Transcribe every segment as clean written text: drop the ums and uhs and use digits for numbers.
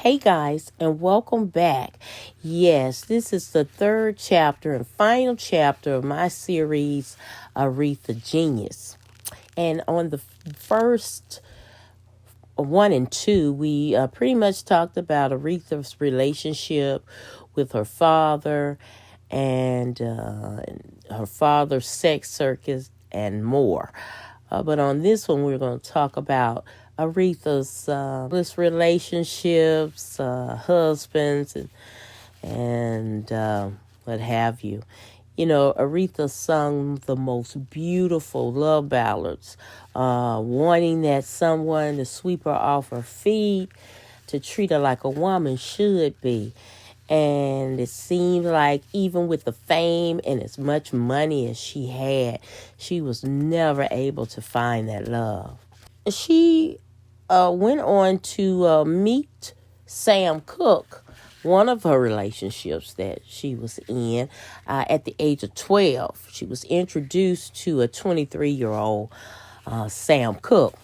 Hey guys, and welcome back. Yes, this is the third chapter and final chapter of my series, Aretha Genius. And on the first one and two, we pretty much talked about Aretha's relationship with her father and her father's sex circus and more. But on this one, we're going to talk about Aretha's relationships, husbands, and what have you. You know, Aretha sung the most beautiful love ballads, wanting that someone to sweep her off her feet, to treat her like a woman should be. And it seemed like even with the fame and as much money as she had, she was never able to find that love. She went on to meet Sam Cooke, one of her relationships that she was in, at the age of 12. She was introduced to a 23-year-old Sam Cooke,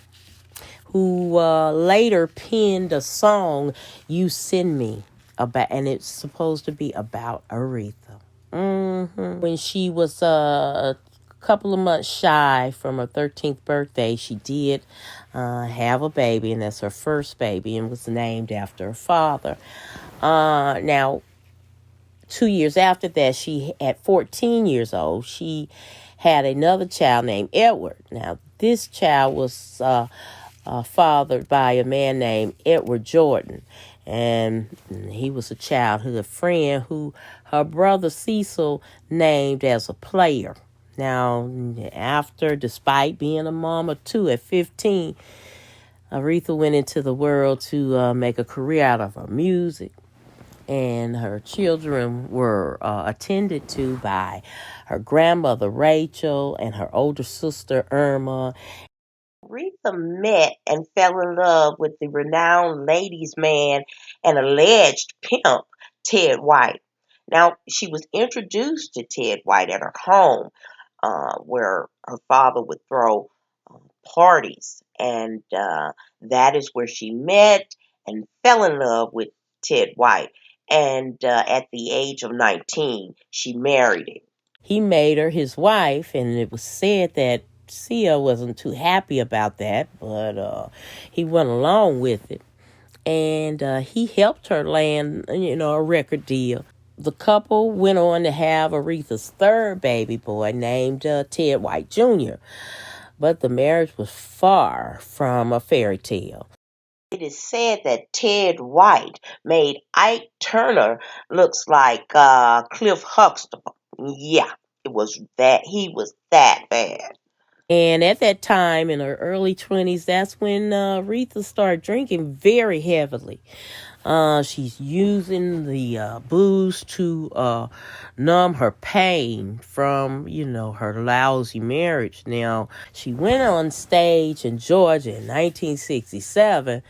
who later penned a song, You Send Me, about, and it's supposed to be about Aretha. When she was a couple of months shy from her 13th birthday, she did have a baby, and that's her first baby, and was named after her father. Now, 2 years after that, she, at 14 years old, she had another child named Edward. Now, this child was fathered by a man named Edward Jordan. And he was a childhood friend who her brother Cecil named as a player. Now, despite being a mom of two at 15, Aretha went into the world to make a career out of her music. And her children were attended to by her grandmother Rachel and her older sister Erma. Aretha met and fell in love with the renowned ladies' man and alleged pimp, Ted White. Now, she was introduced to Ted White at her home, where her father would throw parties, and that is where she met and fell in love with Ted White. And at the age of 19, she married him. He made her his wife, and it was said that Sia wasn't too happy about that, but he went along with it. And he helped her land, a record deal. The couple went on to have Aretha's third baby boy named Ted White Jr., but the marriage was far from a fairy tale. It is said that Ted White made Ike Turner looks like Cliff Huxtable. Yeah, he was that bad. And at that time, in her early 20s, that's when Aretha started drinking very heavily. She's using the booze to numb her pain from, her lousy marriage. Now, she went on stage in Georgia in 1967,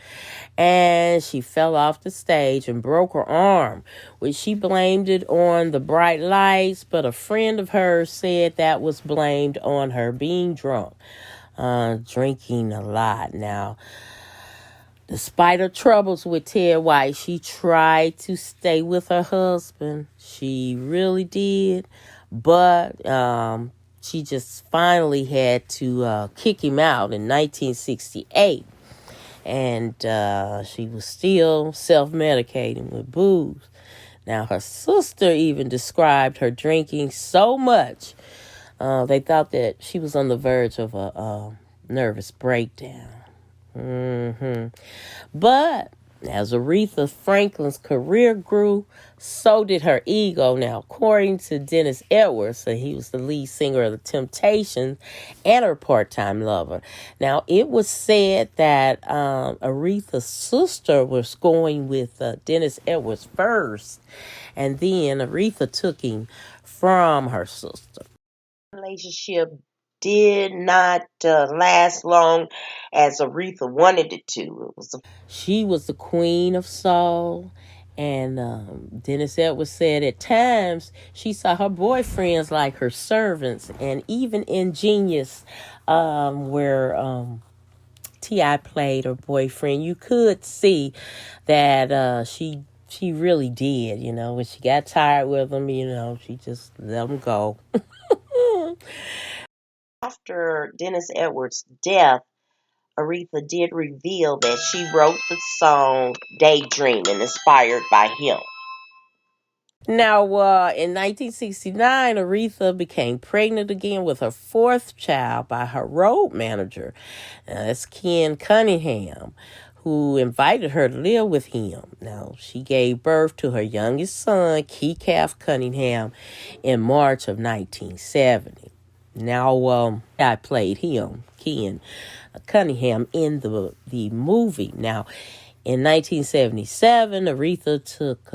and she fell off the stage and broke her arm, which she blamed it on the bright lights, but a friend of hers said that was blamed on her being drunk, drinking a lot. Now, despite her troubles with Ted White, she tried to stay with her husband. She really did. But she just finally had to kick him out in 1968. And she was still self-medicating with booze. Now, her sister even described her drinking so much, they thought that she was on the verge of a nervous breakdown. But as Aretha Franklin's career grew, so did her ego. Now, according to Dennis Edwards, so he was the lead singer of the Temptations and her part-time lover. Now, it was said that Aretha's sister was going with Dennis Edwards first, and then Aretha took him from her sister. Relationship did not last long as Aretha wanted it to. She was the queen of soul, and Dennis Edwards said at times she saw her boyfriends like her servants, and even in Genius, where T.I. played her boyfriend, you could see that she really did, when she got tired with him, she just let him go. After Dennis Edwards' death, Aretha did reveal that she wrote the song Daydreaming, inspired by him. Now, in 1969, Aretha became pregnant again with her fourth child by her road manager. That's Ken Cunningham, who invited her to live with him. Now, she gave birth to her youngest son, Kecalf Cunningham, in March of 1970. Now, I played him, Ken Cunningham, in the movie. Now, in 1977, Aretha took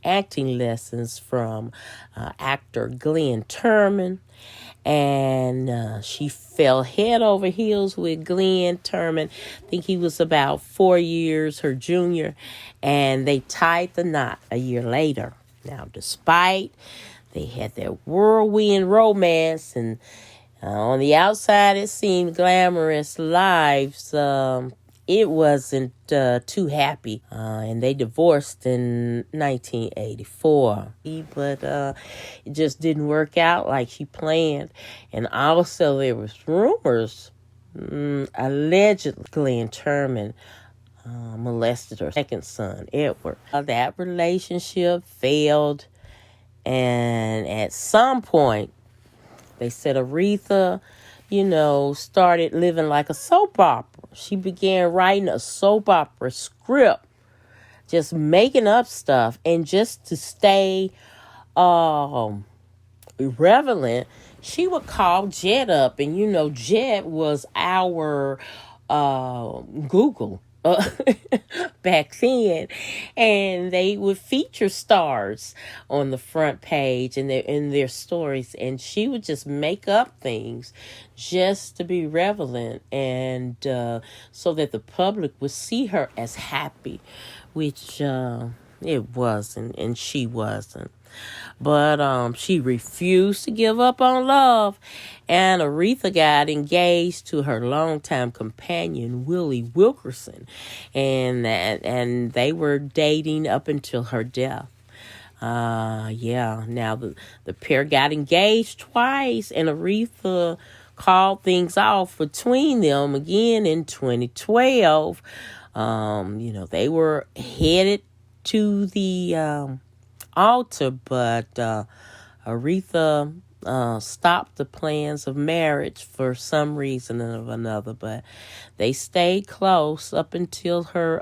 acting lessons from actor Glynn Turman, and she fell head over heels with Glynn Turman. I think he was about 4 years her junior, and they tied the knot a year later. Now, despite they had their whirlwind romance, and on the outside it seemed glamorous lives, it wasn't too happy, and they divorced in 1984. But it just didn't work out like she planned. And also there was rumors, allegedly, Glynn Turman molested her second son, Edward. That relationship failed, and at some point, they said Aretha, started living like a soap opera. She began writing a soap opera script, just making up stuff. And just to stay irrelevant, she would call Jet up. And, Jet was our Google back then, and they would feature stars on the front page in their stories, and she would just make up things just to be relevant, and so that the public would see her as happy, which it wasn't, and she wasn't. But she refused to give up on love, and Aretha got engaged to her longtime companion, Willie Wilkerson, and they were dating up until her death. Now the pair got engaged twice, and Aretha called things off between them again in 2012. They were headed to the altar, but Aretha stopped the plans of marriage for some reason or another, but they stayed close up until her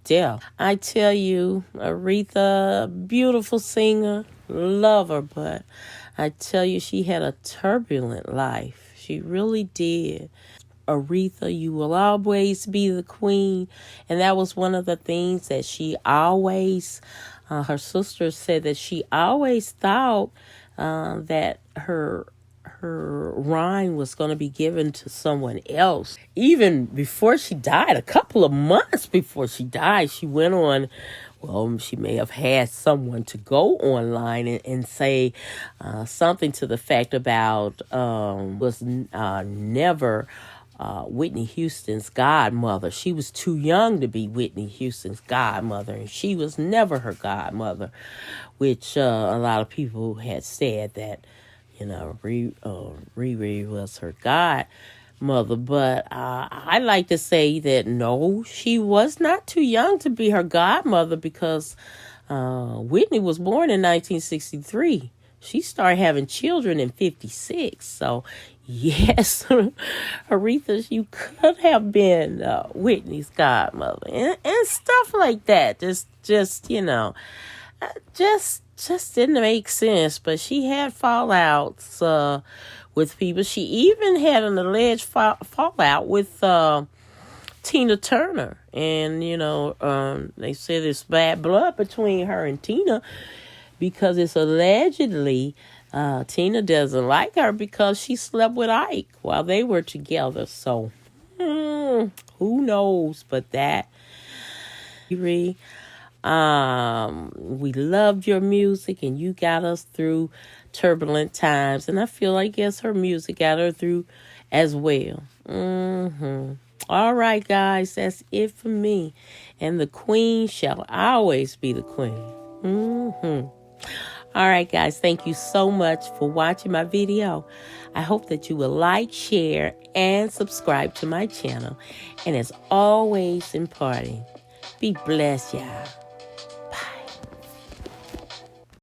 death. I tell you, Aretha, beautiful singer, love her, but I tell you, she had a turbulent life. She really did. Aretha, you will always be the queen. And that was one of the things that she always, her sister said that she always thought that her rhyme was going to be given to someone else. Even before she died, a couple of months before she died, she went on, she may have had someone to go online and say something to the fact about was never Whitney Houston's godmother. She was too young to be Whitney Houston's godmother, and she was never her godmother, which a lot of people had said that, Riri was her godmother. But I like to say that no, she was not too young to be her godmother, because Whitney was born in 1963. She started having children in 56. So, yes, Aretha, you could have been Whitney's godmother and stuff like that. Just didn't make sense. But she had fallouts with people. She even had an alleged fallout with Tina Turner. And, they said there's bad blood between her and Tina, because it's allegedly Tina doesn't like her because she slept with Ike while they were together. So, who knows? But that, we loved your music, and you got us through turbulent times. And I feel like, yes, her music got her through as well. All right, guys, that's it for me. And the queen shall always be the queen. All right, guys, thank you so much for watching my video. I hope that you will like, share, and subscribe to my channel. And as always in parting, be blessed, y'all.